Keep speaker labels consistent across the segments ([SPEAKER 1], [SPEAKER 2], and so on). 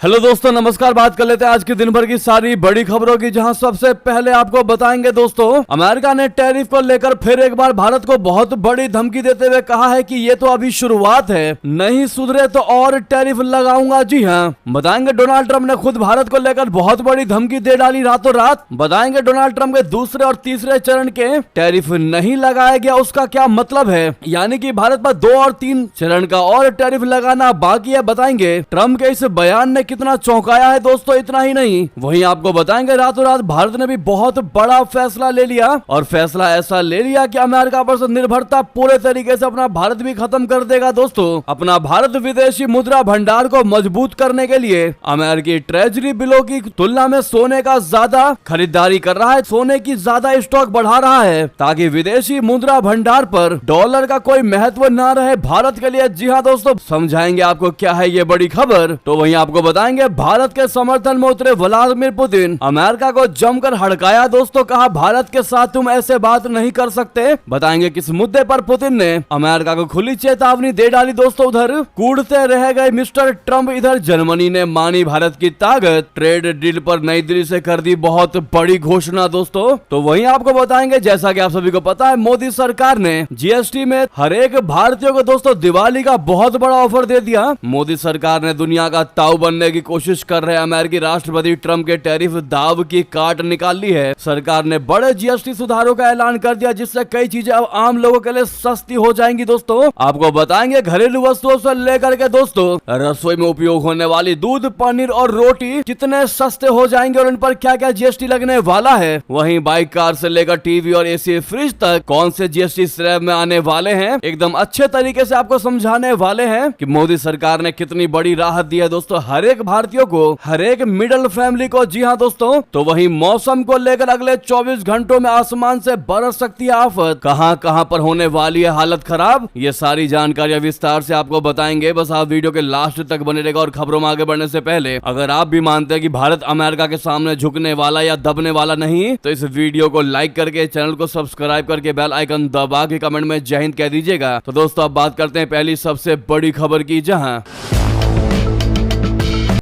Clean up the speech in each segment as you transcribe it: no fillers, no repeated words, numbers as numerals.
[SPEAKER 1] Hello दोस्तों, नमस्कार। बात कर लेते हैं आज के दिन भर की सारी बड़ी खबरों की, जहां सबसे पहले आपको बताएंगे दोस्तों, अमेरिका ने टैरिफ को लेकर फिर एक बार भारत को बहुत बड़ी धमकी देते हुए कहा है कि ये तो अभी शुरुआत है, नहीं सुधरे तो और टैरिफ लगाऊंगा। जी हाँ, बताएंगे डोनाल्ड ट्रंप ने खुद भारत को लेकर बहुत बड़ी धमकी दे डाली रातों रात। बताएंगे डोनाल्ड ट्रंप के दूसरे और तीसरे चरण के टैरिफ नहीं लगाया गया, उसका क्या मतलब है, यानी कि भारत पर 2 और 3 चरण का और टैरिफ लगाना बाकी है। बताएंगे ट्रंप के इस बयान ने कितना चौंकाया है दोस्तों। इतना ही नहीं, वहीं आपको बताएंगे रातों रात भारत ने भी बहुत बड़ा फैसला ले लिया, और फैसला ऐसा ले लिया कि अमेरिका पर से निर्भरता पूरे तरीके से अपना भारत भी खत्म कर देगा। दोस्तों, अपना भारत विदेशी मुद्रा भंडार को मजबूत करने के लिए अमेरिकी ट्रेजरी बिलों की तुलना में सोने का ज्यादा खरीदारी कर रहा है, सोने की ज्यादा स्टॉक बढ़ा रहा है, ताकि विदेशी मुद्रा भंडार पर डॉलर का कोई महत्व न रहे भारत के लिए। जी हाँ दोस्तों, समझाएंगे आपको क्या है ये बड़ी खबर। तो वहीं आपको बताएंगे भारत के समर्थन में उतरे व्लादिमीर पुतिन अमेरिका को जमकर हड़काया। दोस्तों, कहा भारत के साथ तुम ऐसे बात नहीं कर सकते। बताएंगे किस मुद्दे पर पुतिन ने अमेरिका को खुली चेतावनी दे डाली। दोस्तों, उधर कूदते रह गए मिस्टर ट्रंप, इधर जर्मनी ने मानी भारत की ताकत, ट्रेड डील पर नई दिल्ली से कर दी बहुत बड़ी घोषणा। दोस्तों, तो वहीं आपको बताएंगे, जैसा कि आप सभी को पता है, मोदी सरकार ने जीएसटी में हर एक भारतीय को दोस्तों दिवाली का बहुत बड़ा ऑफर दे दिया। मोदी सरकार ने दुनिया का ताऊ बनने की कोशिश कर रहे अमेरिकी राष्ट्रपति ट्रंप के टैरिफ दाव की काट निकाल ली है। सरकार ने बड़े जीएसटी सुधारों का ऐलान कर दिया, जिससे कई चीजें अब आम लोगों के लिए सस्ती हो जाएंगी। दोस्तों, आपको बताएंगे घरेलू वस्तुओं से लेकर के दोस्तों रसोई में उपयोग होने वाली दूध, पनीर और रोटी कितने सस्ते हो जाएंगे और उन पर क्या क्या जीएसटी लगने वाला है। वहीं बाइक, कार से लेकर टीवी और एसी, फ्रिज तक कौन से जीएसटी स्लैब में आने वाले हैं, एकदम अच्छे तरीके से आपको समझाने वाले हैं कि मोदी सरकार ने कितनी बड़ी राहत दी है दोस्तों हर एक भारतीयों को, हर एक मिडिल फैमिली को। जी हाँ दोस्तों, तो वहीं मौसम को लेकर अगले 24 घंटों में आसमान से बरस सकती है आफत, कहां पर होने वाली है हालत खराब, ये सारी जानकारियां विस्तार से आपको बताएंगे। बस आप वीडियो के लास्ट तक बने रहेगा। और खबरों में आगे बढ़ने से पहले, अगर आप भी मानते हैं कि भारत अमेरिका के सामने झुकने वाला या दबने वाला नहीं, तो इस वीडियो को लाइक करके, चैनल को सब्सक्राइब करके, बेल आइकन दबा के कमेंट में जय हिंद कह दीजिएगा। तो दोस्तों, अब बात करते हैं पहली सबसे बड़ी खबर की, जहां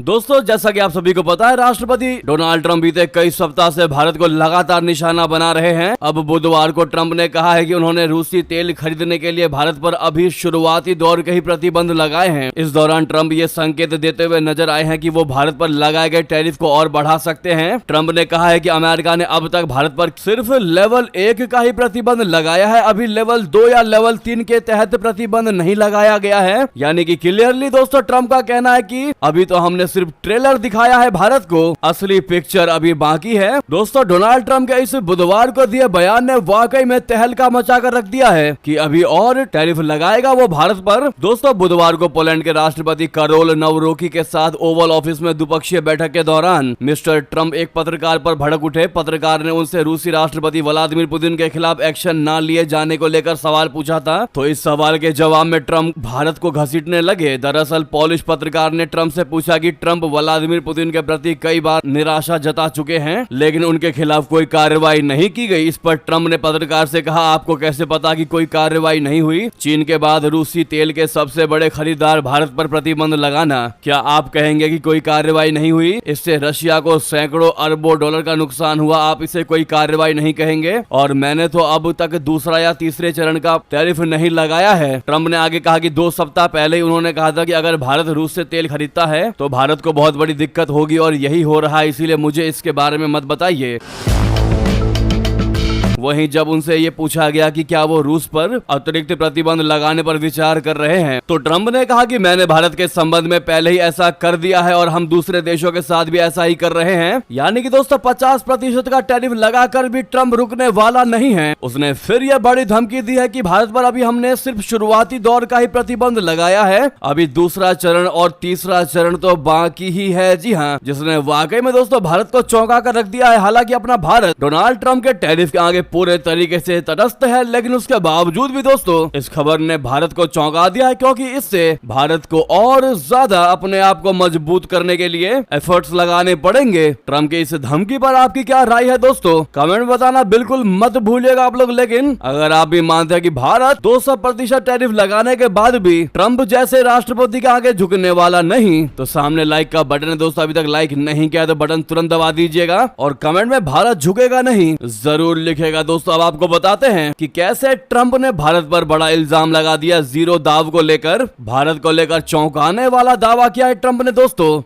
[SPEAKER 1] दोस्तों, जैसा कि आप सभी को पता है, राष्ट्रपति डोनाल्ड ट्रंप बीते कई सप्ताह से भारत को लगातार निशाना बना रहे हैं। अब बुधवार को ट्रंप ने कहा है कि उन्होंने रूसी तेल खरीदने के लिए भारत पर अभी शुरुआती दौर के ही प्रतिबंध लगाए हैं। इस दौरान ट्रंप ये संकेत देते हुए नजर आए हैं कि वो भारत पर लगाए गए टैरिफ को और बढ़ा सकते हैं। ट्रंप ने कहा है कि अमेरिका ने अब तक भारत पर सिर्फ लेवल 1 का ही प्रतिबंध लगाया है, अभी लेवल 2 या लेवल 3 के तहत प्रतिबंध नहीं लगाया गया है। यानी कि क्लियरली दोस्तों, ट्रंप का कहना है कि अभी तो हमने सिर्फ ट्रेलर दिखाया है भारत को, असली पिक्चर अभी बाकी है। दोस्तों, डोनाल्ड ट्रंप के इस बुधवार को दिए बयान ने वाकई में तहलका मचाकर रख दिया है कि अभी और टैरिफ लगाएगा वो भारत पर। दोस्तों, बुधवार को पोलैंड के राष्ट्रपति करोल नवरोकी के साथ ओवल ऑफिस में द्विपक्षीय बैठक के दौरान मिस्टर ट्रंप एक पत्रकार पर भड़क उठे। पत्रकार ने उनसे रूसी राष्ट्रपति व्लादिमीर पुतिन के खिलाफ एक्शन न लिए जाने को लेकर सवाल पूछा था, तो इस सवाल के जवाब में ट्रंप भारत को घसीटने लगे। दरअसल पोलिश पत्रकार ने ट्रंप से पूछा कि ट्रंप व्लादिमीर पुतिन के प्रति कई बार निराशा जता चुके हैं, लेकिन उनके खिलाफ कोई कार्रवाई नहीं की गई। इस पर ट्रंप ने पत्रकार से कहा, आपको कैसे पता कि कोई कार्रवाई नहीं हुई? चीन के बाद रूसी तेल के सबसे बड़े खरीदार भारत पर प्रतिबंध लगाना, क्या आप कहेंगे कि कोई कार्रवाई नहीं हुई? इससे रशिया को सैकड़ों अरबों डॉलर का नुकसान हुआ, आप इसे कोई कार्रवाई नहीं कहेंगे? और मैंने तो अब तक दूसरा या तीसरे चरण का टैरिफ नहीं लगाया है। ट्रंप ने आगे कहा कि 2 सप्ताह पहले ही उन्होंने कहा था कि अगर भारत रूस से तेल खरीदता है तो भारत को बहुत बड़ी दिक्कत होगी, और यही हो रहा है, इसीलिए मुझे इसके बारे में मत बताइए। वहीं जब उनसे ये पूछा गया कि क्या वो रूस पर अतिरिक्त प्रतिबंध लगाने पर विचार कर रहे हैं, तो ट्रंप ने कहा कि मैंने भारत के संबंध में पहले ही ऐसा कर दिया है और हम दूसरे देशों के साथ भी ऐसा ही कर रहे हैं। यानी कि दोस्तों, 50% का टैरिफ लगाकर भी ट्रंप रुकने वाला नहीं है। उसने फिर यह बड़ी धमकी दी है कि भारत पर अभी हमने सिर्फ शुरुआती दौर का ही प्रतिबंध लगाया है, अभी दूसरा चरण और तीसरा चरण तो बाकी ही है। जी हाँ, जिसने वाकई में दोस्तों भारत को चौंका कर रख दिया है। हालांकि अपना भारत डोनाल्ड ट्रंप के टैरिफ के आगे पूरे तरीके से तटस्थ है, लेकिन उसके बावजूद भी दोस्तों इस खबर ने भारत को चौंका दिया है, क्योंकि इससे भारत को और ज्यादा अपने आप को मजबूत करने के लिए एफर्ट्स लगाने पड़ेंगे। ट्रम्प की इस धमकी पर आपकी क्या राय है दोस्तों? कमेंट बताना बिल्कुल मत भूलिएगा आप लोग। लेकिन अगर आप भी मानते हैं कि भारत 200% टैरिफ लगाने के बाद भी ट्रम्प जैसे राष्ट्रपति के आगे झुकने वाला नहीं, तो सामने लाइक का बटन है दोस्तों, अभी तक लाइक नहीं किया तो बटन तुरंत दबा दीजिएगा और कमेंट में भारत झुकेगा नहीं जरूर लिखेगा दोस्तों। अब आपको बताते हैं कि कैसे ट्रम्प ने भारत पर बड़ा इल्जाम लगा दिया जीरो दाव को लेकर। भारत को लेकर चौंकाने वाला दावा किया है ट्रम्प ने दोस्तों।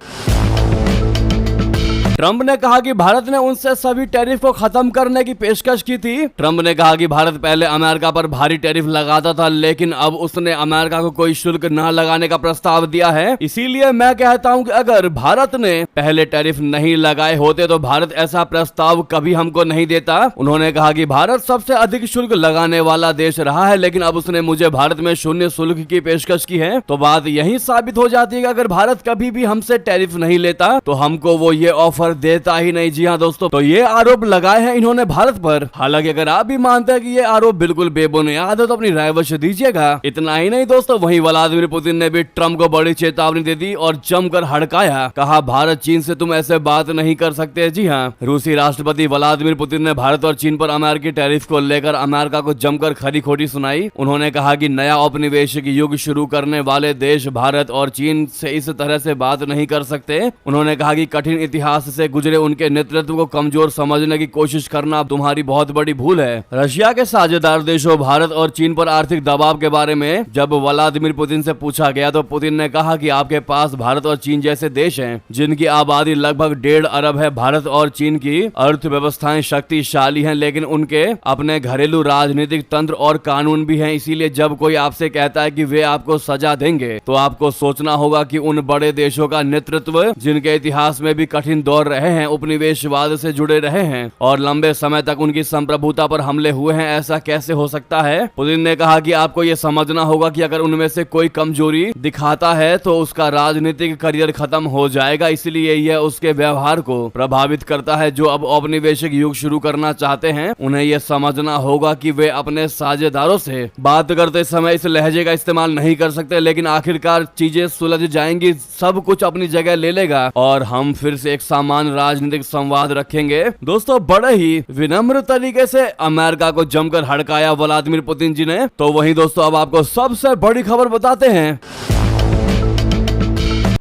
[SPEAKER 1] ट्रम्प ने कहा कि भारत ने उनसे सभी टैरिफ को खत्म करने की पेशकश की थी। ट्रम्प ने कहा कि भारत पहले अमेरिका पर भारी टैरिफ लगाता था, लेकिन अब उसने अमेरिका को कोई शुल्क न लगाने का प्रस्ताव दिया है। इसीलिए मैं कहता हूं कि अगर भारत ने पहले टैरिफ नहीं लगाए होते तो भारत ऐसा प्रस्ताव कभी हमको नहीं देता। उन्होंने कहा कि भारत सबसे अधिक शुल्क लगाने वाला देश रहा है, लेकिन अब उसने मुझे भारत में शून्य शुल्क की पेशकश की है। तो बात यही साबित हो जाती है कि अगर भारत कभी भी हमसे टैरिफ नहीं लेता तो हमको वो ये ऑफर देता ही नहीं। जी हाँ दोस्तों, तो ये आरोप लगाए हैं इन्होंने भारत पर। हालांकि अगर आप भी मानते हैं कि ये आरोप बिल्कुल बेबुनियाद है तो अपनी राय अवश्य दीजिएगा। इतना ही नहीं दोस्तों, वहीं व्लादिमीर पुतिन ने भी ट्रम्प को बड़ी चेतावनी दे दी और जमकर हड़काया। कहा भारत चीन से तुम ऐसे बात नहीं कर सकते। जी हाँ, रूसी राष्ट्रपति व्लादिमीर पुतिन ने भारत और चीन पर अमेरिकी टैरिफ को लेकर अमेरिका को जमकर खरी खोटी सुनाई। उन्होंने कहा कि नया औपनिवेशिक युग शुरू करने वाले देश भारत और चीन से इस तरह से बात नहीं कर सकते। उन्होंने कहा कि कठिन इतिहास से गुजरे उनके नेतृत्व को कमजोर समझने की कोशिश करना तुम्हारी बहुत बड़ी भूल है। रशिया के साझेदार देशों भारत और चीन पर आर्थिक दबाव के बारे में जब व्लादिमीर पुतिन से पूछा गया तो पुतिन ने कहा कि आपके पास भारत और चीन जैसे देश हैं जिनकी आबादी लगभग 1.5 अरब है। भारत और चीन की अर्थव्यवस्थाएं शक्तिशाली हैं, लेकिन उनके अपने घरेलू राजनीतिक तंत्र और कानून भी हैं। इसीलिए जब कोई आपसे कहता है कि वे आपको सजा देंगे तो आपको सोचना होगा कि उन बड़े देशों का नेतृत्व जिनके इतिहास में भी कठिन दौर रहे हैं, उपनिवेशवाद से जुड़े रहे हैं और लंबे समय तक उनकी संप्रभुता पर हमले हुए हैं, ऐसा कैसे हो सकता है? पुतिन ने कहा कि आपको यह समझना होगा कि अगर उनमें से कोई कमजोरी दिखाता है तो उसका राजनीतिक करियर खत्म हो जाएगा। इसलिए यह उसके व्यवहार को प्रभावित करता है। जो अब औपनिवेशिक युग शुरू करना चाहते हैं उन्हें यह समझना होगा कि वे अपने साझेदारों से बात करते समय इस लहजे का इस्तेमाल नहीं कर सकते, लेकिन आखिरकार चीजें सुलझ जाएंगी, सब कुछ अपनी जगह ले लेगा और हम फिर से एक सामान्य राजनीतिक संवाद रखेंगे। दोस्तों, बड़े ही विनम्र तरीके से अमेरिका को जमकर हड़काया व्लादिमीर पुतिन जी ने। तो वहीं दोस्तों, अब आपको सबसे बड़ी खबर बताते हैं।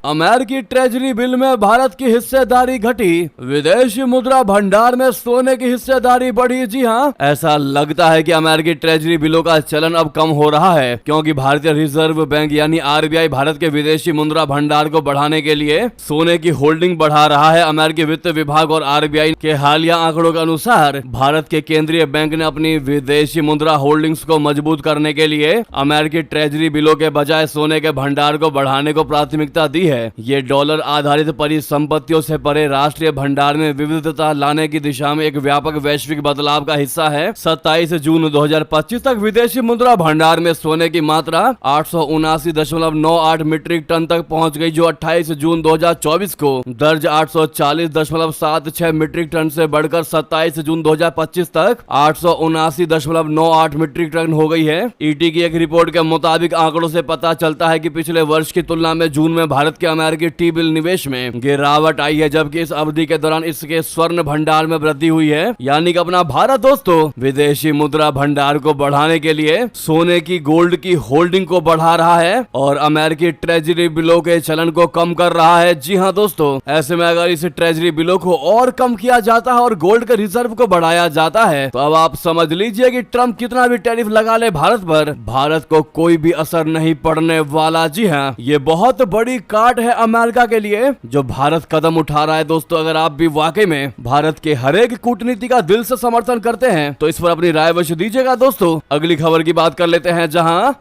[SPEAKER 1] अमेरिकी ट्रेजरी बिल में भारत की हिस्सेदारी घटी, विदेशी मुद्रा भंडार में सोने की हिस्सेदारी बढ़ी। जी हाँ, ऐसा लगता है कि अमेरिकी ट्रेजरी बिलों का चलन अब कम हो रहा है, क्योंकि भारतीय रिजर्व बैंक यानी आरबीआई भारत के विदेशी मुद्रा भंडार को बढ़ाने के लिए सोने की होल्डिंग बढ़ा रहा है। अमेरिकी वित्त विभाग और आरबीआई के हालिया आंकड़ों के अनुसार भारत के केंद्रीय बैंक ने अपनी विदेशी मुद्रा होल्डिंग्स को मजबूत करने के लिए अमेरिकी ट्रेजरी बिलों के बजाय सोने के भंडार को बढ़ाने को प्राथमिकता दी है। ये डॉलर आधारित परिसंपत्तियों से परे राष्ट्रीय भंडार में विविधता लाने की दिशा में एक व्यापक वैश्विक बदलाव का हिस्सा है। 27 जून 2025 तक विदेशी मुद्रा भंडार में सोने की मात्रा 879.98 मीट्रिक टन तक पहुंच गई, जो 28 जून 2024 को दर्ज 840.76 मीट्रिक टन से बढ़कर 27 जून 2025 तक 879.98 मीट्रिक टन हो गई है। ईटी की एक रिपोर्ट के मुताबिक आंकड़ों से पता चलता है कि पिछले वर्ष की तुलना में जून में भारत के अमेरिकी टी बिल निवेश में गिरावट आई है, जबकि इस अवधि के दौरान इसके स्वर्ण भंडार में वृद्धि हुई है। यानी कि अपना भारत दोस्तों विदेशी मुद्रा भंडार को बढ़ाने के लिए सोने की गोल्ड की होल्डिंग को बढ़ा रहा है और अमेरिकी ट्रेजरी बिलों के चलन को कम कर रहा है। जी हाँ दोस्तों, ऐसे में अगर इस ट्रेजरी बिलों को और कम किया जाता है और गोल्ड के रिजर्व को बढ़ाया जाता है तो अब आप समझ लीजिए कि ट्रम्प कितना भी टैरिफ लगा ले भारत पर, भारत को कोई भी असर नहीं पड़ने वाला। जी हाँ, ये बहुत बड़ी काट है अमेरिका के लिए जो भारत कदम उठा रहा है। दोस्तों, अगर आप भी वाकई में भारत के हर एक कूटनीति का दिल से समर्थन करते हैं तो इस पर अपनी राय अवश्य दीजिएगा। दोस्तों, अगली खबर की बात कर लेते हैं, जहां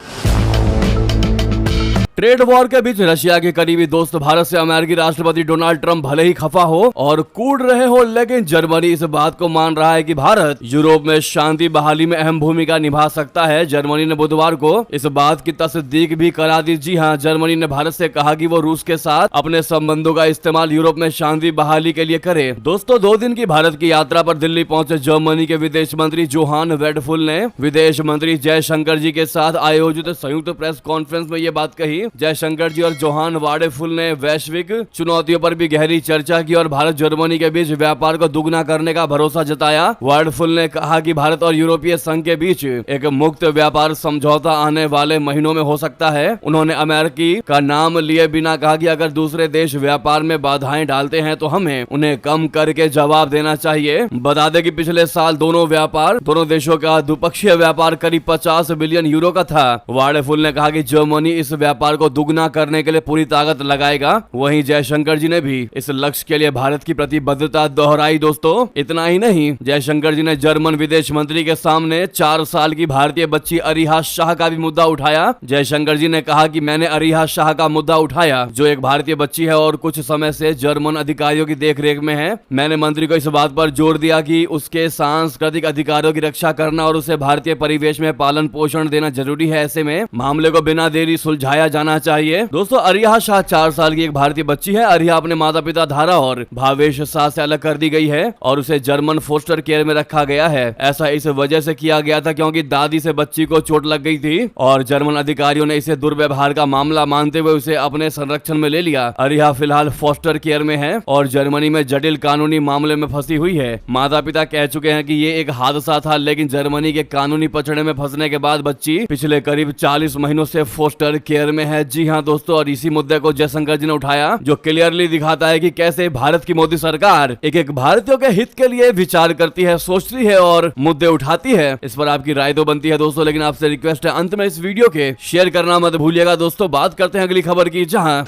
[SPEAKER 1] ट्रेड वॉर के बीच रशिया के करीबी दोस्त भारत से अमेरिकी राष्ट्रपति डोनाल्ड ट्रंप भले ही खफा हो और कूद रहे हो, लेकिन जर्मनी इस बात को मान रहा है कि भारत यूरोप में शांति बहाली में अहम भूमिका निभा सकता है। जर्मनी ने बुधवार को इस बात की तस्दीक भी करा दी। जी हां, जर्मनी ने भारत से कहा कि वो रूस के साथ अपने संबंधों का इस्तेमाल यूरोप में शांति बहाली के लिए करे। दोस्तों, 2 दिन की भारत की यात्रा पर दिल्ली पहुंचे जर्मनी के विदेश मंत्री जोहान वेडफुल ने विदेश मंत्री जयशंकर जी के साथ आयोजित संयुक्त प्रेस कॉन्फ्रेंस में ये बात कही। जयशंकर जी और जोहान वाडेफुल ने वैश्विक चुनौतियों पर भी गहरी चर्चा की और भारत जर्मनी के बीच व्यापार को दुगना करने का भरोसा जताया। वाडेफुल ने कहा कि भारत और यूरोपीय संघ के बीच एक मुक्त व्यापार समझौता आने वाले महीनों में हो सकता है। उन्होंने अमेरिकी का नाम लिए बिना कहा कि अगर दूसरे देश व्यापार में बाधाएं डालते हैं तो हमें उन्हें कम करके जवाब देना चाहिए। बता दें कि पिछले साल दोनों देशों का द्विपक्षीय व्यापार करीब 50 बिलियन यूरो का था। वाडेफुल ने कहा कि जर्मनी इस व्यापार को दुगना करने के लिए पूरी ताकत लगाएगा। वहीं जयशंकर जी ने भी इस लक्ष्य के लिए भारत की प्रतिबद्धता दोहराई। दोस्तों, इतना ही नहीं, जयशंकर जी ने जर्मन विदेश मंत्री के सामने 4 साल की भारतीय बच्ची अरीहा शाह का भी मुद्दा उठाया। जयशंकर जी ने कहा कि मैंने अरीहा शाह का मुद्दा उठाया, जो एक भारतीय बच्ची है और कुछ समय से जर्मन अधिकारियों की देखरेख में है। मैंने मंत्री को इस बात पर जोर दिया कि उसके सांस्कृतिक अधिकारों की रक्षा करना और उसे भारतीय परिवेश में पालन पोषण देना जरूरी है। ऐसे में मामले को बिना देरी सुलझाया जाना चाहिए। दोस्तों, अरीहा शाह 4 साल की एक भारतीय बच्ची है। अरीहा अपने माता पिता धारा और भावेश शाह से अलग कर दी गई है और उसे जर्मन फोस्टर केयर में रखा गया है। ऐसा इस वजह से किया गया था क्योंकि दादी से बच्ची को चोट लग गई थी और जर्मन अधिकारियों ने इसे दुर्व्यवहार का मामला मानते हुए उसे अपने संरक्षण में ले लिया। अरीहा फिलहाल फोस्टर केयर में है और जर्मनी में जटिल कानूनी मामले में फंसी हुई है। माता पिता कह चुके हैं कि ये एक हादसा था, लेकिन जर्मनी के कानूनी पचड़े में फंसने के बाद बच्ची पिछले करीब 40 महीनों से फोस्टर केयर में है। जी हां दोस्तों, और इसी मुद्दे को जयशंकर जी ने उठाया, जो क्लियरली दिखाता है कि कैसे भारत की मोदी सरकार एक भारतीयों के हित के लिए विचार करती है, सोचती है और मुद्दे उठाती है। इस पर आपकी राय तो बनती है दोस्तों, लेकिन आपसे रिक्वेस्ट है अंत में इस वीडियो के शेयर करना मत भूलिएगा। दोस्तों, बात करते हैं अगली खबर की, जहां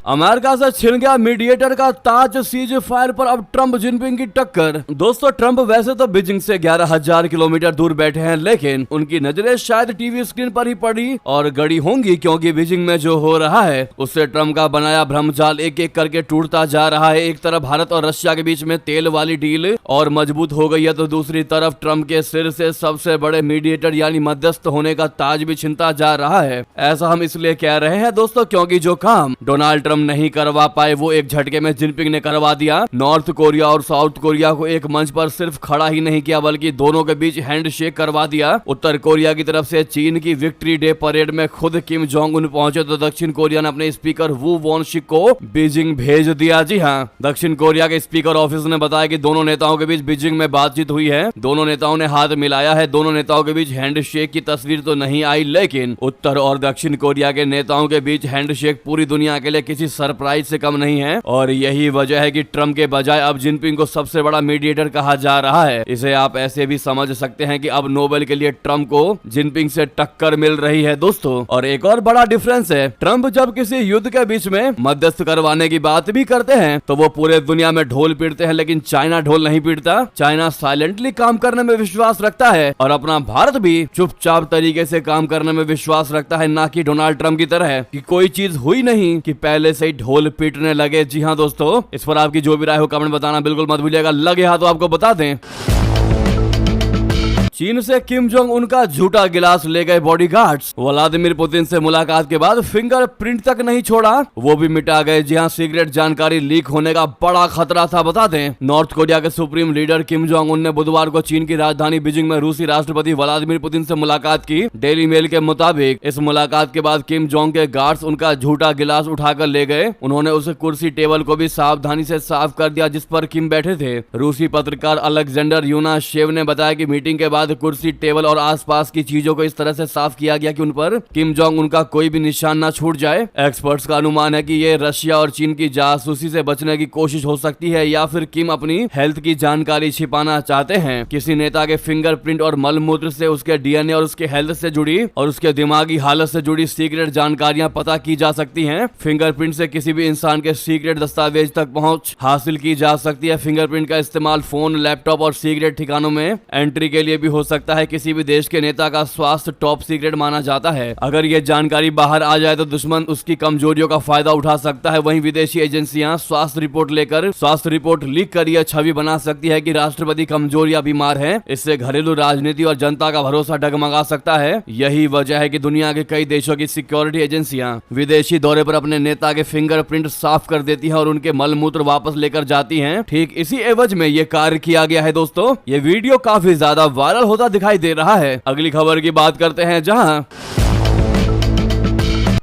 [SPEAKER 1] अमेरिका से छिन गया मीडिएटर का ताज, सीज फायर पर अब ट्रंप जिनपिंग की टक्कर। दोस्तों, ट्रंप वैसे तो बीजिंग से 11,000 किलोमीटर दूर बैठे हैं, लेकिन उनकी नजरें शायद टीवी स्क्रीन पर ही पड़ी और गड़ी होंगी, क्योंकि बीजिंग में जो हो रहा है उससे ट्रंप का बनाया भ्रमजाल एक एक करके टूटता जा रहा है। एक तरफ भारत और रशिया के बीच में तेल वाली डील और मजबूत हो गई है, तो दूसरी तरफ ट्रंप के सिर से सबसे बड़े मीडिएटर यानी मध्यस्थ होने का ताज भी छिनता जा रहा है। ऐसा हम इसलिए कह रहे हैं दोस्तों, क्योंकि जो काम डोनाल्ड ट्रंप नहीं करवा पाए वो एक झटके में जिनपिंग ने करवा दिया। नॉर्थ कोरिया और साउथ कोरिया को एक मंच पर सिर्फ खड़ा ही नहीं किया, बल्कि दोनों के बीच हैंड शेक करवा दिया। उत्तर कोरिया की तरफ से चीन की विक्ट्री डे परेड में खुद किम जोंग उन पहुंचे, तो दक्षिण कोरिया ने अपने स्पीकर वू वॉनशिक को बीजिंग भेज दिया। जी हाँ, दक्षिण कोरिया के स्पीकर ऑफिस ने बताया कि दोनों नेताओं के बीच बीजिंग में बातचीत हुई है, दोनों नेताओं ने हाथ मिलाया है। दोनों नेताओं के बीच हैंड शेक की तस्वीर तो नहीं आई, लेकिन उत्तर और दक्षिण कोरिया के नेताओं के बीच हैंड शेक पूरी दुनिया के लिए किसी सरप्राइज से कम नहीं है और यही वजह है कि ट्रंप के बजाय अब जिनपिंग को सबसे बड़ा मीडिएटर कहा जा रहा है। इसे आप ऐसे भी समझ सकते हैं कि अब नोबेल के लिए ट्रंप को जिनपिंग से टक्कर मिल रही है दोस्तों। और एक और बड़ा डिफरेंस है, ट्रंप जब किसी युद्ध के बीच में मध्यस्थ करवाने की बात भी करते हैं तो वो पूरे दुनिया में ढोल पीटते हैं, लेकिन चाइना ढोल नहीं पीटता। चाइना साइलेंटली काम करने में विश्वास रखता है और अपना भारत भी चुपचाप तरीके से काम करने में विश्वास रखता है, ना कि डोनाल्ड ट्रंप की तरह कि कोई चीज हुई नहीं कि पहले से ही ढोल पीटने लगे। जी हाँ दोस्तों, इस पर आपकी जो भी राय हो कमेंट बताना बिल्कुल मत भूलिएगा। लगे हाथ तो आपको बता दें, चीन से किम जोंग उनका झूठा गिलास ले गए बॉडीगार्ड्स। व्लादिमीर पुतिन से मुलाकात के बाद फिंगरप्रिंट तक नहीं छोड़ा, वो भी मिटा गए। जी हां, सीक्रेट जानकारी लीक होने का बड़ा खतरा था। बता दें, नॉर्थ कोरिया के supreme leader Kim Jong Un ने बुधवार को चीन की राजधानी बीजिंग में रूसी राष्ट्रपति व्लादिमीर पुतिन से मुलाकात की। डेली मेल के मुताबिक इस मुलाकात के बाद किम जोंग के गार्ड्स उनका झूठा गिलास उठाकर ले गए। उन्होंने उस कुर्सी टेबल को भी सावधानी से साफ कर दिया जिस पर किम बैठे थे। रूसी पत्रकार अलेक्जेंडर यूनाशेव ने बताया कि मीटिंग के बाद कुर्सी टेबल और आसपास की चीजों को इस तरह से साफ किया गया कि उन पर किम जोंग उनका कोई भी निशान ना छूट जाए। एक्सपर्ट्स का अनुमान है कि ये रशिया और चीन की जासूसी से बचने की कोशिश हो सकती है, या फिर किम अपनी हेल्थ की जानकारी छिपाना चाहते हैं। किसी नेता के फिंगरप्रिंट और मलमूत्र से उसके डीएनए और उसके हेल्थ से जुड़ी और उसके दिमागी हालत से जुड़ी सीक्रेट जानकारियां पता की जा सकती हैं। फिंगरप्रिंट से किसी भी इंसान के सीक्रेट दस्तावेज तक पहुंच हासिल की जा सकती है। फिंगरप्रिंट का इस्तेमाल फोन, लैपटॉप और सीक्रेट ठिकानों में एंट्री के लिए भी हो सकता है किसी भी देश के नेता का स्वास्थ्य टॉप सीक्रेट माना जाता है। अगर ये जानकारी बाहर आ जाए तो दुश्मन उसकी कमजोरियों का फायदा उठा सकता है। वहीं विदेशी एजेंसियां स्वास्थ्य रिपोर्ट लीक कर यह छवि बना सकती है कि राष्ट्रपति कमजोर या बीमार है। इससे घरेलू राजनीति और जनता का भरोसा डगमगा सकता है। यही वजह है कि दुनिया के कई देशों की सिक्योरिटी एजेंसियां विदेशी दौरे पर अपने नेता के फिंगरप्रिंट साफ कर देती हैं और उनके मलमूत्र वापस लेकर जाती हैं। ठीक इसी एवज में ये कार्य किया गया है। दोस्तों, ये वीडियो काफी ज्यादा वायरल होता दिखाई दे रहा है। अगली खबर की बात करते हैं, जहां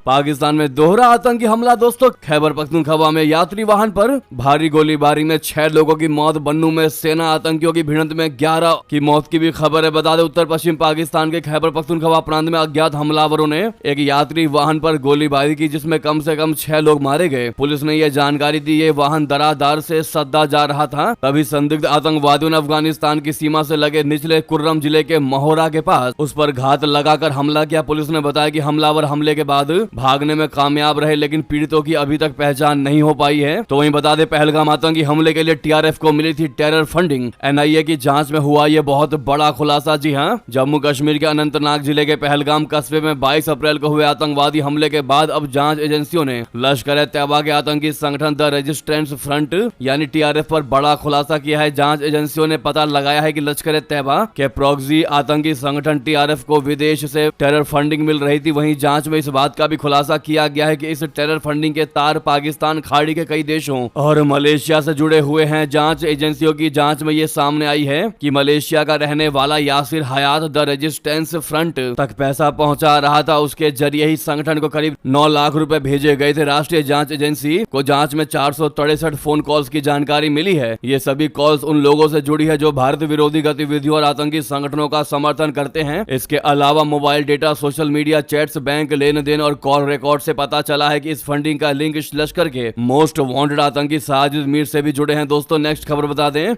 [SPEAKER 1] पाकिस्तान में दोहरा आतंकी हमला। दोस्तों, खैबर पख्तूनख्वा में यात्री वाहन पर भारी गोलीबारी में 6 लोगों की मौत। बन्नू में सेना आतंकियों की भिड़ंत में 11 की मौत की भी खबर है। बता दें, उत्तर पश्चिम पाकिस्तान के खैबर पख्तूनख्वा प्रांत में अज्ञात हमलावरों ने एक यात्री वाहन पर गोलीबारी की, जिसमें कम से कम 6 लोग मारे गए। पुलिस ने यह जानकारी दी। ये वाहन दरादार से सद्दा जा रहा था, तभी संदिग्ध आतंकवादियों ने अफगानिस्तान की सीमा से लगे निचले कुर्रम जिले के महोरा के पास उस पर घात लगाकर हमला किया। पुलिस ने बताया कि हमलावर हमले के बाद भागने में कामयाब रहे, लेकिन पीड़ितों की अभी तक पहचान नहीं हो पाई है। तो वहीं बता दें, पहलगाम आतंकी हमले के लिए टीआरएफ को मिली थी टेरर फंडिंग। एनआईए की जांच में हुआ ये बहुत बड़ा खुलासा। जी हां, जम्मू कश्मीर के अनंतनाग जिले के पहलगाम कस्बे में 22 अप्रैल को हुए आतंकवादी हमले के बाद अब जांच एजेंसियों ने लश्कर-ए-तैयबा के आतंकी संगठन द रेजिस्टेंस फ्रंट यानी टीआरएफ पर बड़ा खुलासा किया है। जांच एजेंसियों ने पता लगाया है कि लश्कर-ए-तैयबा के प्रॉक्सी आतंकी संगठन टीआरएफ को विदेश से टेरर फंडिंग मिल रही थी। वहीं जांच में इस बात का भी खुलासा किया गया है कि इस टेरर फंडिंग के तार पाकिस्तान खाड़ी के कई देशों और मलेशिया से जुड़े हुए हैं। जांच एजेंसियों की जांच में ये सामने आई है कि मलेशिया का रहने वाला यासिर हयात द रेजिस्टेंस फ्रंट तक पैसा पहुंचा रहा था। उसके जरिए ही संगठन को करीब 9 लाख रुपए भेजे गए थे। राष्ट्रीय जांच एजेंसी को जांच में 463 फोन कॉल्स की जानकारी मिली है। ये सभी कॉल्स उन लोगों से जुड़ी है जो भारत विरोधी गतिविधियों और आतंकी संगठनों का समर्थन करते हैं। इसके अलावा mobile data, social media chats, bank लेन देन और कॉल रिकॉर्ड से पता चला है कि इस फंडिंग का लिंक लश्कर के मोस्ट वांटेड आतंकी साजिद मीर से भी जुड़े हैं। दोस्तों, नेक्स्ट खबर बता दें,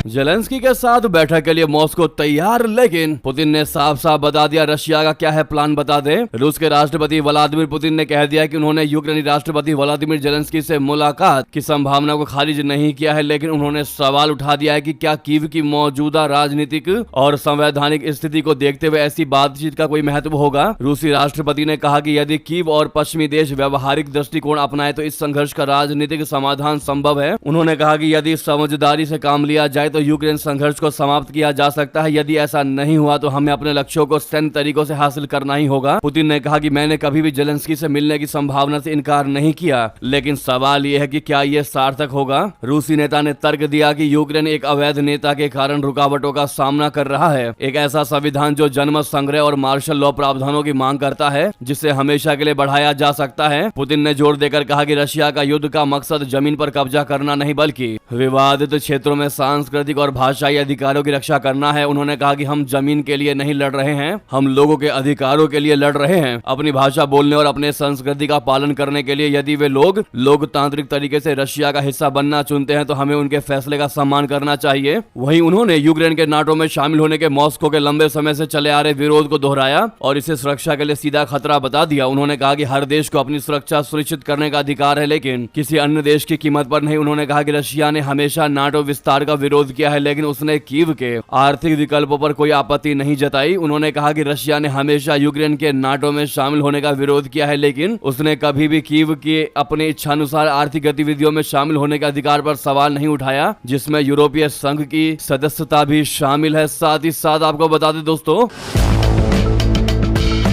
[SPEAKER 1] जेलेंस्की के साथ बैठक के लिए मॉस्को तैयार, लेकिन पुतिन ने साफ साफ बता दिया रशिया का क्या है प्लान। बता दें, रूस के राष्ट्रपति व्लादिमीर पुतिन ने कह दिया कि उन्होंने यूक्रेनी राष्ट्रपति व्लादिमीर जेलेंस्की से मुलाकात की संभावना को खारिज नहीं किया है, लेकिन उन्होंने सवाल उठा दिया है कि क्या कीव की मौजूदा राजनीतिक और संवैधानिक स्थिति को देखते हुए ऐसी बातचीत का कोई महत्व होगा। रूसी राष्ट्रपति ने कहा कि यदि कीव और पश्चिमी देश व्यवहारिक दृष्टिकोण अपनाए तो इस संघर्ष का राजनीतिक समाधान संभव है। उन्होंने कहा कि यदि समझदारी से काम लिया जाए तो यूक्रेन संघर्ष को समाप्त किया जा सकता है। यदि ऐसा नहीं हुआ तो हमें अपने लक्ष्यों को सैन्य तरीकों से हासिल करना ही होगा। पुतिन ने कहा कि मैंने कभी भी जेलेंस्की से मिलने की संभावना से इनकार नहीं किया, लेकिन सवाल यह है कि क्या यह सार्थक होगा। रूसी नेता ने तर्क दिया कि यूक्रेन एक अवैध नेता के कारण रुकावटों का सामना कर रहा है। एक ऐसा संविधान जो जनमत संग्रह और मार्शल लॉ प्रावधानों की मांग करता है, जिसे हमेशा के लिए बढ़ाया जा सकता है। पुतिन ने जोर देकर कहा कि रशिया का युद्ध का मकसद जमीन पर कब्जा करना नहीं, बल्कि विवादित क्षेत्रों में सांस्कृतिक और भाषाई अधिकारों की रक्षा करना है। उन्होंने कहा कि हम जमीन के लिए नहीं लड़ रहे हैं, हम लोगों के अधिकारों के लिए लड़ रहे हैं, अपनी भाषा बोलने और अपने संस्कृति का पालन करने के लिए। यदि वे लोग लोकतांत्रिक तरीके से रशिया का हिस्सा बनना चुनते हैं तो हमें उनके फैसले का सम्मान करना चाहिए। वहीं उन्होंने यूक्रेन के नाटो में शामिल होने के मॉस्को के लंबे समय से चले आ रहे विरोध को दोहराया और इसे सुरक्षा के लिए सीधा खतरा बता दिया। उन्होंने कहा कि हर देश को अपनी सुरक्षा सुनिश्चित करने का अधिकार है, लेकिन किसी अन्य देश की कीमत पर नहीं। उन्होंने कहा कि रशिया ने हमेशा नाटो विस्तार का विरोध किया है, लेकिन उसने कीव के आर्थिक विकल्पों पर कोई आपत्ति नहीं जताई। उन्होंने कहा कि रशिया ने हमेशा यूक्रेन के नाटो में शामिल होने का विरोध किया है, लेकिन उसने कभी भी कीव के अपने इच्छानुसार आर्थिक गतिविधियों में शामिल होने के अधिकार पर सवाल नहीं उठाया, जिसमें यूरोपीय संघ की सदस्यता भी शामिल है। साथ ही साथ आपको बता दें दोस्तों,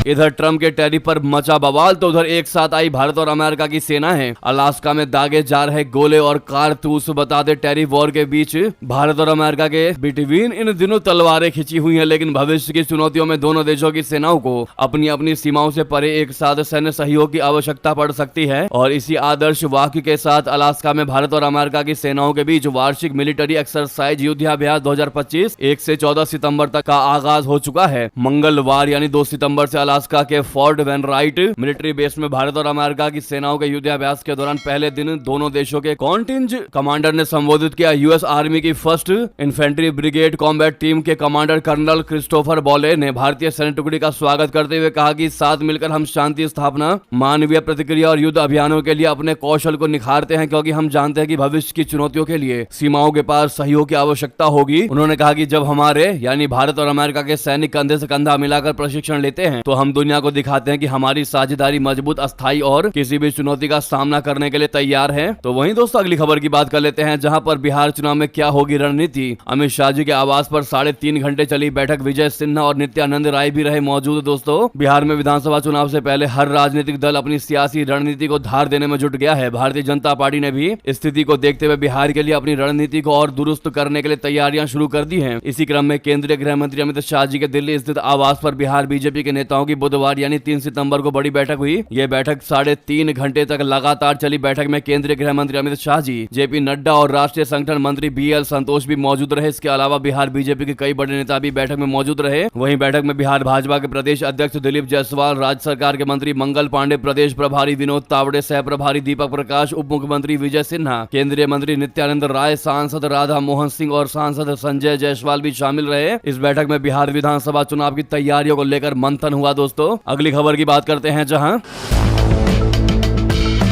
[SPEAKER 1] इधर ट्रम्प के टैरिफ पर मचा बवाल तो उधर एक साथ आई भारत और अमेरिका की सेनाएं। अलास्का में दागे जा रहे गोले और कारतूस। बता दे, टैरिफ वॉर के बीच भारत और अमेरिका के बिटवीन इन दिनों तलवारें खिंची हुई हैं, लेकिन भविष्य की चुनौतियों में दोनों देशों की सेनाओं को अपनी अपनी सीमाओं से परे एक साथ सैन्य सहयोग की आवश्यकता पड़ सकती है। और इसी आदर्श वाक्य के साथ अलास्का में भारत और अमेरिका की सेनाओं के बीच वार्षिक मिलिट्री एक्सरसाइज युद्धाभ्यास 2025 1 से 14 सितंबर तक का आगाज हो चुका है। मंगलवार यानी 2 सितंबर से अलास्का के Fort Wainwright military base में भारत और अमेरिका की सेनाओं के युद्धाभ्यास के दौरान पहले दिन दोनों देशों के कॉन्टिंज कमांडर ने संबोधित किया। यूएस आर्मी की first infantry brigade combat team के कमांडर कर्नल क्रिस्टोफर बॉले ने भारतीय सैन्य टुकड़ी का स्वागत करते हुए कहा कि साथ मिलकर हम शांति स्थापना, मानवीय प्रतिक्रिया और युद्ध अभियानों के लिए अपने कौशल को निखारते हैं, क्योंकि हम जानते हैं कि भविष्य की चुनौतियों के लिए सीमाओं के पार सहयोग की आवश्यकता होगी। उन्होंने कहा कि जब हमारे यानी भारत और अमेरिका के सैनिक कंधे से कंधा मिलाकर प्रशिक्षण लेते हैं तो हम दुनिया को दिखाते हैं कि हमारी साझेदारी मजबूत, अस्थायी और किसी भी चुनौती का सामना करने के लिए तैयार है। तो वहीं दोस्तों अगली खबर की बात कर लेते हैं, जहां पर बिहार चुनाव में क्या होगी रणनीति। अमित शाह जी के आवास पर 3.5 घंटे चली बैठक, विजय सिन्हा और नित्यानंद राय भी रहे मौजूद। दोस्तों बिहार में विधानसभा चुनाव से पहले हर राजनीतिक दल अपनी सियासी रणनीति को धार देने में जुट गया है। भारतीय जनता पार्टी ने भी स्थिति को देखते हुए बिहार के लिए अपनी रणनीति को और दुरुस्त करने के लिए तैयारियां शुरू कर दी हैं। इसी क्रम में केंद्रीय गृह मंत्री अमित शाह जी के दिल्ली स्थित आवास पर बिहार बीजेपी के नेताओं की बुधवार यानी 3 सितंबर को बड़ी बैठक हुई। यह बैठक 3.5 घंटे तक लगातार चली। बैठक में केंद्रीय गृह मंत्री अमित शाह जी, जेपी नड्डा और राष्ट्रीय संगठन मंत्री BL संतोष भी मौजूद रहे। इसके अलावा बिहार बीजेपी के कई बड़े नेता भी बैठक में मौजूद रहे। वहीं बैठक में बिहार भाजपा के प्रदेश अध्यक्ष दिलीप जायसवाल, राज्य सरकार के मंत्री मंगल पांडे, प्रदेश प्रभारी विनोद तावड़े, सह प्रभारी दीपक प्रकाश, उप मुख्यमंत्री विजय सिन्हा, केंद्रीय मंत्री नित्यानंद राय, सांसद राधा मोहन सिंह और सांसद संजय जायसवाल भी शामिल रहे। इस बैठक में बिहार विधानसभा चुनाव की तैयारियों को लेकर मंथन हुआ। दोस्तों अगली खबर की बात करते हैं, जहां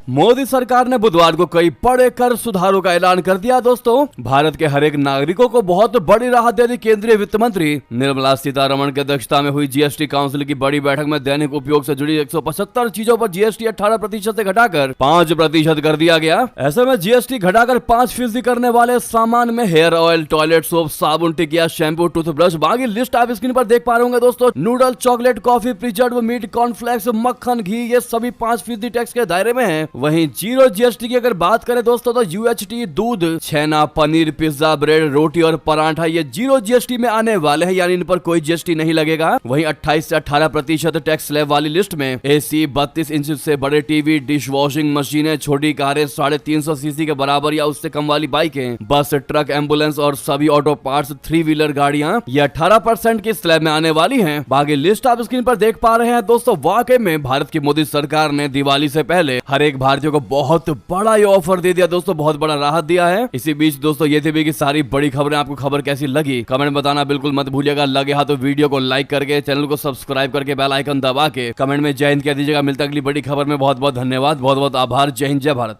[SPEAKER 1] मोदी सरकार ने बुधवार को कई बड़े कर सुधारों का ऐलान कर दिया। दोस्तों भारत के हर एक नागरिकों को बहुत बड़ी राहत दे दी। केंद्रीय वित्त मंत्री निर्मला सीतारमण की अध्यक्षता में हुई जीएसटी काउंसिल की बड़ी बैठक में दैनिक उपयोग से जुड़ी 175 चीजों पर जीएसटी 18% से घटाकर 5% कर दिया गया। ऐसे में जीएसटी घटाकर 5% करने वाले सामान में हेयर ऑयल, टॉयलेट सोप, साबुन, टिकिया, शैम्पू, टूथब्रश, बाकी लिस्ट आप स्क्रीन पर देख पा रहे होंगे। दोस्तों noodle, chocolate, coffee, preserve meat, cornflakes, मक्खन, घी, ये सभी 5% टैक्स के दायरे में है। वहीं जीरो जीएसटी की अगर बात करें दोस्तों तो यूएचटी, दूध, छेना, पनीर, पिज्जा, ब्रेड, रोटी और पराठा ये जीरो जीएसटी में आने वाले हैं, यानी इन पर कोई जीएसटी नहीं लगेगा। वहीं 28 से 18% टैक्स स्लैब वाली लिस्ट में एसी, 32 इंच से बड़े टीवी, डिश वॉशिंग मशीनें, छोटी कारें, 350 सीसी के बराबर या उससे कम वाली बाइकें, बस, ट्रक, एम्बुलेंस और सभी ऑटो पार्ट्स, 3 व्हीलर गाड़ियां ये 18% की स्लैब में आने वाली हैं। बाकी लिस्ट आप स्क्रीन पर देख पा रहे हैं। दोस्तों वाकई में भारत की मोदी सरकार ने दिवाली से पहले हर एक भारतीय को बहुत बड़ा ये ऑफर दे दिया। दोस्तों बहुत बड़ा राहत दिया है। इसी बीच दोस्तों ये थी भी कि सारी बड़ी खबरें, आपको खबर कैसी लगी कमेंट में बताना बिल्कुल मत भूलिएगा। लगे हाथ तो वीडियो को लाइक करके, चैनल को सब्सक्राइब करके, बेल आइकन दबा के कमेंट में जय हिंद कह दीजिएगा। मिलता अगली बड़ी खबर में। बहुत बहुत धन्यवाद, बहुत बहुत आभार। जय हिंद, जय भारत।